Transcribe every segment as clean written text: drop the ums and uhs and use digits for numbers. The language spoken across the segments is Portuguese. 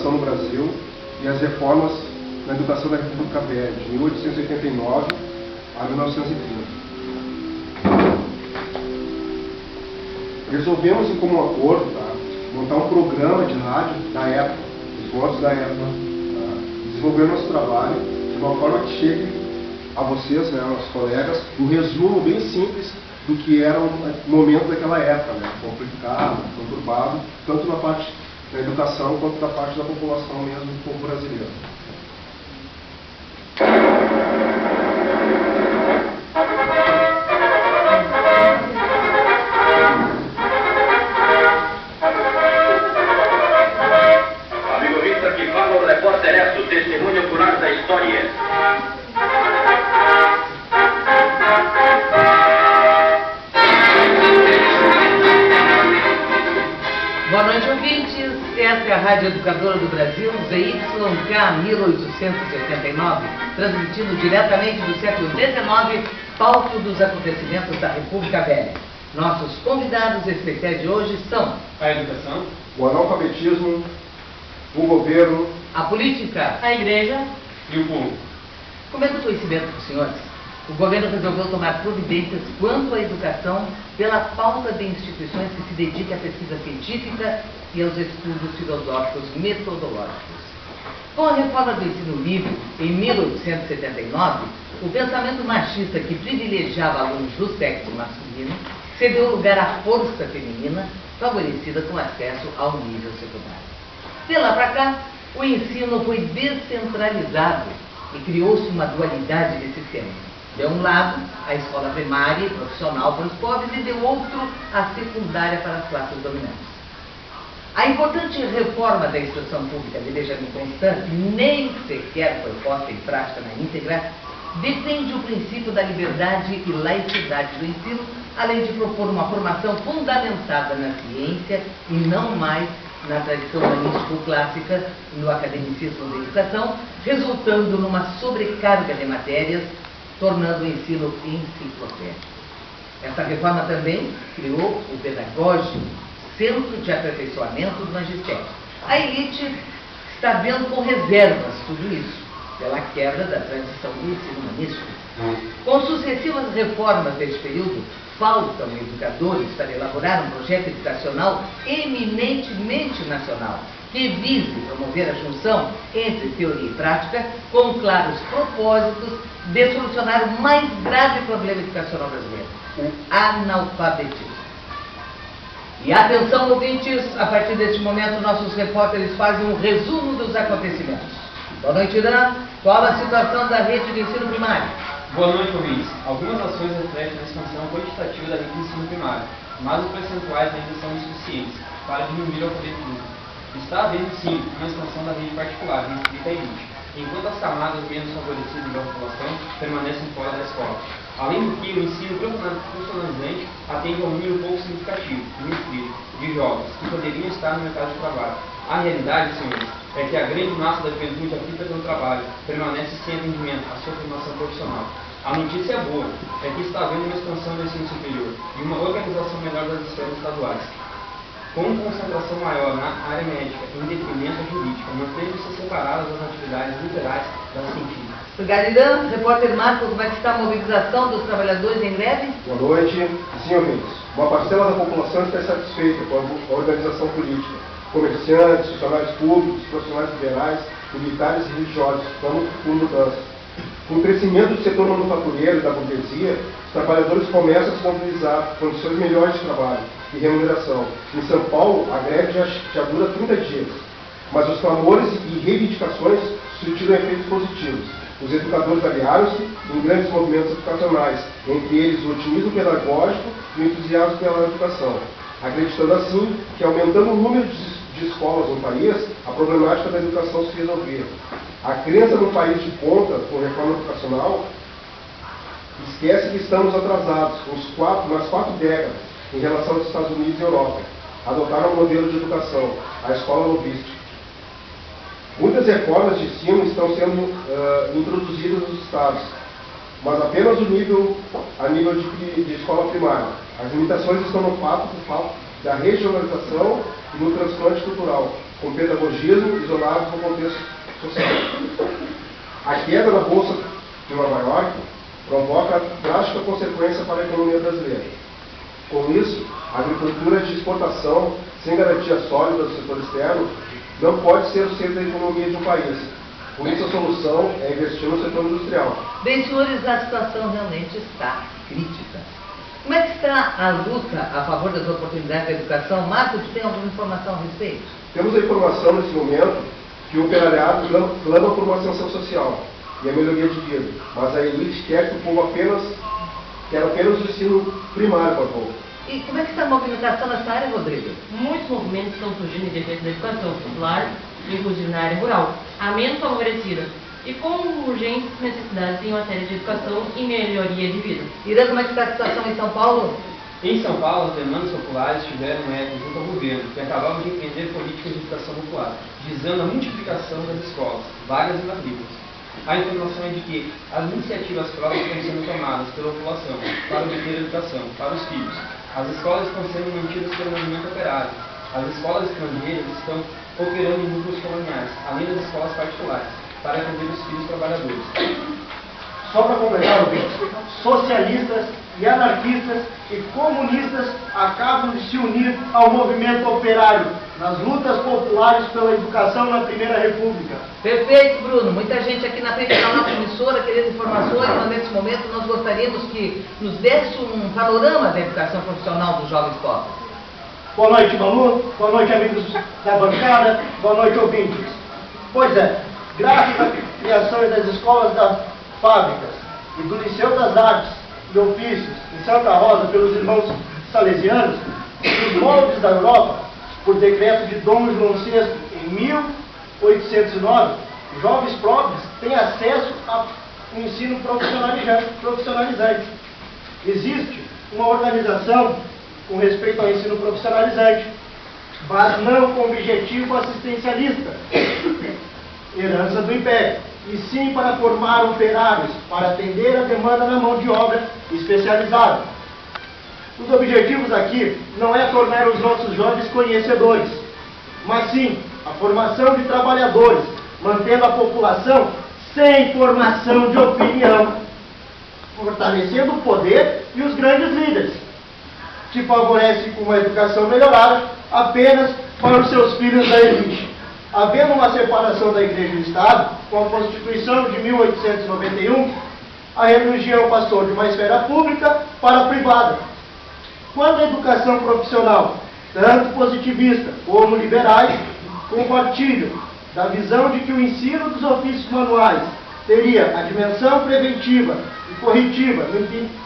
educação no Brasil e as reformas na educação da República Velha, de 1889 a 1930. Resolvemos, em comum acordo, montar um programa de rádio da época, dos modos da época, desenvolver nosso trabalho de uma forma que chegue a vocês, aos colegas, um resumo bem simples do que era o momento daquela época, complicado, conturbado, tanto na parte da educação quanto da parte da população mesmo do povo brasileiro. Amigo Victor, que fala o repórter Esso, testemunho ocular da história. Boa noite, ouvintes. Esta é a Rádio Educadora do Brasil, ZYK 1889, transmitindo diretamente do século XIX, palco dos acontecimentos da República Velha. Nossos convidados especiais de hoje são a educação, o analfabetismo, o governo, a política, a igreja e o povo. Como é conhecimento dos senhores, o governo resolveu tomar providências quanto à educação pela falta de instituições que se dediquem à pesquisa científica e aos estudos filosóficos metodológicos. Com a reforma do ensino livre, em 1879, o pensamento machista que privilegiava alunos do sexo masculino cedeu lugar à força feminina, favorecida com acesso ao nível secundário. De lá para cá, o ensino foi descentralizado e criou-se uma dualidade de sistemas. De um lado, a escola primária e profissional para os pobres e de outro, a secundária para as classes dominantes. A importante reforma da instrução pública de Benjamin Constant nem sequer foi posta em prática na íntegra, defende o princípio da liberdade e laicidade do ensino, além de propor uma formação fundamentada na ciência e não mais na tradição humanístico-clássica e no academicismo da educação, resultando numa sobrecarga de matérias, tornando o ensino enciclopédico. Esta reforma também criou o pedagógico, centro de aperfeiçoamento do magistério. A elite está vendo com reservas tudo isso, pela quebra da tradição do ensino humanístico. Com sucessivas reformas deste período, faltam educadores para elaborar um projeto educacional eminentemente nacional, que vise promover a junção entre teoria e prática, com claros propósitos de solucionar o mais grave problema educacional brasileiro, o analfabetismo. E atenção, ouvintes, a partir deste momento nossos repórteres fazem um resumo dos acontecimentos. Boa noite, Irã. Qual a situação da rede de ensino primário? Boa noite, ouvintes. Algumas ações refletem a expansão quantitativa da rede de ensino primário, mas os percentuais ainda são insuficientes para diminuir o alfabetismo. Está havendo, sim, uma expansão da rede particular, restrita à elite, enquanto as camadas menos favorecidas da população permanecem fora da escola. Além do que, o ensino profissionalizante atende a um número pouco significativo, de jovens, que poderiam estar no mercado de trabalho. A realidade, senhores, é que a grande massa da juventude aflita pelo trabalho permanece sem atendimento à sua formação profissional. A notícia boa é que está havendo uma expansão do ensino superior e uma organização melhor das esferas estaduais, com concentração maior na área médica, em detrimento da jurídica, mantendo-se separadas as atividades liberais das científicas. Obrigada, Irã. Repórter Marco, como é que está a mobilização dos trabalhadores em greve? Boa noite. Sim, ouvintes. Uma parcela da população está insatisfeita com a organização política. Comerciantes, funcionários públicos, profissionais liberais, militares e religiosos estão por mudanças. Com o crescimento do setor manufatureiro e da burguesia, os trabalhadores começam a se mobilizar por condições melhores de trabalho e remuneração. Em São Paulo, a greve já dura 30 dias, mas os clamores e reivindicações surtiram efeitos positivos. Os educadores aliaram-se em grandes movimentos educacionais, entre eles o otimismo pedagógico e o entusiasmo pela educação, acreditando assim que, aumentando o número de escolas no país, a problemática da educação se resolveria. A crença no país de ponta com reforma educacional esquece que estamos atrasados nas 4 décadas em relação aos Estados Unidos e Europa. Adotaram um modelo de educação, a escola lobística. Muitas reformas de ensino estão sendo introduzidas nos estados, mas apenas a nível de escola primária. As limitações estão no fato da regionalização e no transplante cultural, com pedagogismo isolados do contexto social. A queda da Bolsa de Nova York provoca drástica consequência para a economia brasileira. Com isso, a agricultura de exportação, sem garantia sólida do setor externo, não pode ser o centro da economia de um país. Por isso, a solução é investir no setor industrial. Bem, senhores, a situação realmente está crítica. Como é que está a luta a favor das oportunidades da educação? Marcos, tem alguma informação a respeito? Temos a informação nesse momento que o operariado clama por uma ascensão social e a melhoria de vida, mas a elite quer que o povo apenas o ensino primário para o povo. E como é que está a movimentação nessa área, Rodrigo? Muitos movimentos estão surgindo em defesa da educação popular, inclusive na área rural, a menos favorecida, e com urgentes necessidades em matéria de educação e melhoria de vida. Irã, como é que está a situação em São Paulo? Em São Paulo, as demandas populares tiveram eco junto ao governo, que acabava de empreender políticas de educação popular, visando a multiplicação das escolas, vagas e matrículas. A informação é de que as iniciativas próprias estão sendo tomadas pela população para obter educação para os filhos. As escolas estão sendo mantidas pelo movimento operário. As escolas estrangeiras estão operando em núcleos coloniais, além das escolas particulares, para atender os filhos trabalhadores. Só para completar, ouvintes, socialistas e anarquistas e comunistas acabam de se unir ao movimento operário nas lutas populares pela educação na Primeira República. Perfeito, Bruno. Muita gente aqui na frente da nossa emissora querendo informações, mas nesse momento nós gostaríamos que nos desse um panorama da educação profissional dos jovens pobres. Boa noite, Malu. Boa noite, amigos da bancada. Boa noite, ouvintes. Pois é, graças à criação das escolas das fábricas e do Liceu das Artes e Ofícios em Santa Rosa pelos irmãos salesianos, nos moldes da Europa, por decreto de Dom João VI em 1809, jovens pobres têm acesso ao ensino profissionalizante. Existe uma organização com respeito ao ensino profissionalizante, mas não com objetivo assistencialista, herança do Império, e sim para formar operários, para atender a demanda na mão de obra especializada. Os objetivos aqui não é tornar os nossos jovens conhecedores, mas sim a formação de trabalhadores, mantendo a população sem formação de opinião, fortalecendo o poder e os grandes líderes. Se favorece com uma educação melhorada apenas para os seus filhos da elite. Havendo uma separação da Igreja e do Estado, com a Constituição de 1891, a religião passou de uma esfera pública para a privada. Quando a educação profissional, tanto positivista como liberais, compartilham da visão de que o ensino dos ofícios manuais teria a dimensão preventiva e corretiva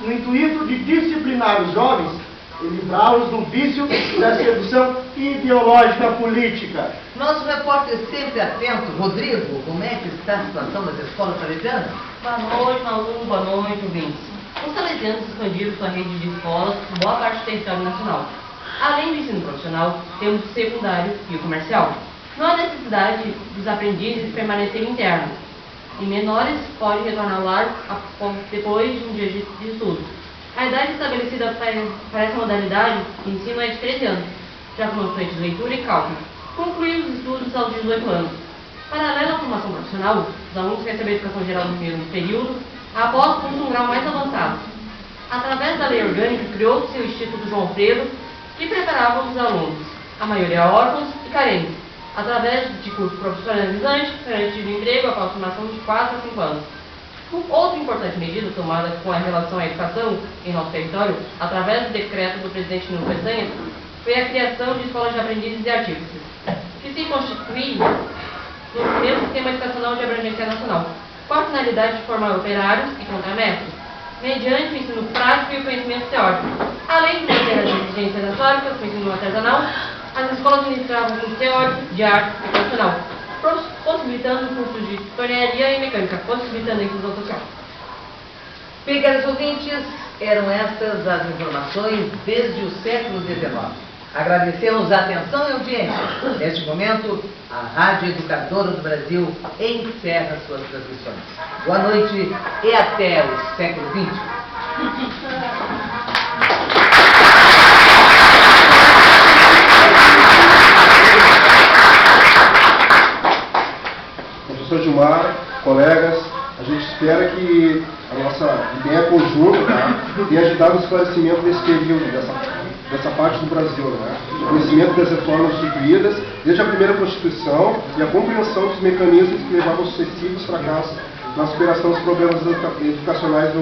no intuito de disciplinar os jovens e livrá-los do vício da sedução ideológica política. Nosso repórter sempre atento, Rodrigo, como é que está a situação das escolas salesianas? Boa noite, Malu. Boa noite, ouvintes. Os salesianos expandiram sua rede de escolas por boa parte do território nacional. Além do ensino profissional, temos o secundário e o comercial. Não há necessidade dos aprendizes permanecerem internos, e menores podem retornar ao lar depois de um dia de estudo. A idade estabelecida para essa modalidade de ensino é de 13 anos, já com noções de leitura e cálculo. Concluir os estudos aos 18 anos. Paralelo à formação profissional, os alunos recebem a educação geral no primeiro período, após curso um grau mais avançado. Através da lei orgânica, criou-se o Instituto João Freire, que preparava os alunos, a maioria órfãos e carentes, através de curso profissionalizante, garantia de emprego após formação de 4 a 5 anos. Outra importante medida tomada com a relação à educação em nosso território, através do decreto do presidente Nuno Peçanha, foi a criação de escolas de aprendizes e artífices, que se constituem no primeiro sistema educacional de abrangência nacional, com a finalidade de formar operários e contramestres, mediante o ensino prático e o conhecimento teórico. Além de manter as exigências históricas com o ensino artesanal, as escolas ministravam o curso teórico de arte e profissional, possibilitando cursos de tornearia e mecânica, possibilitando a inclusão social. Bem, caros ouvintes, eram estas as informações desde o século XIX. Agradecemos a atenção e audiência. Neste momento, a Rádio Educadora do Brasil encerra suas transmissões. Boa noite e até o século XX. Gilmar, colegas, a gente espera que a nossa ideia conjunta, tá, tenha ajudado no esclarecimento desse período, dessa parte do Brasil, né? O conhecimento das reformas instituídas, desde a primeira Constituição e a compreensão dos mecanismos que levavam aos sucessivos fracassos na superação dos problemas educacionais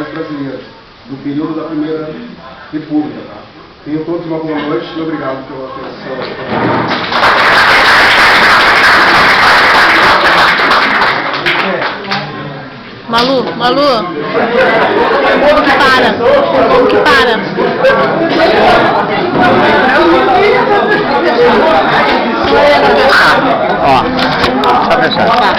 brasileiros, do período da Primeira República. Tá? Tenham todos uma boa noite e obrigado pela atenção. Malu, como que para? Ó, só fechar.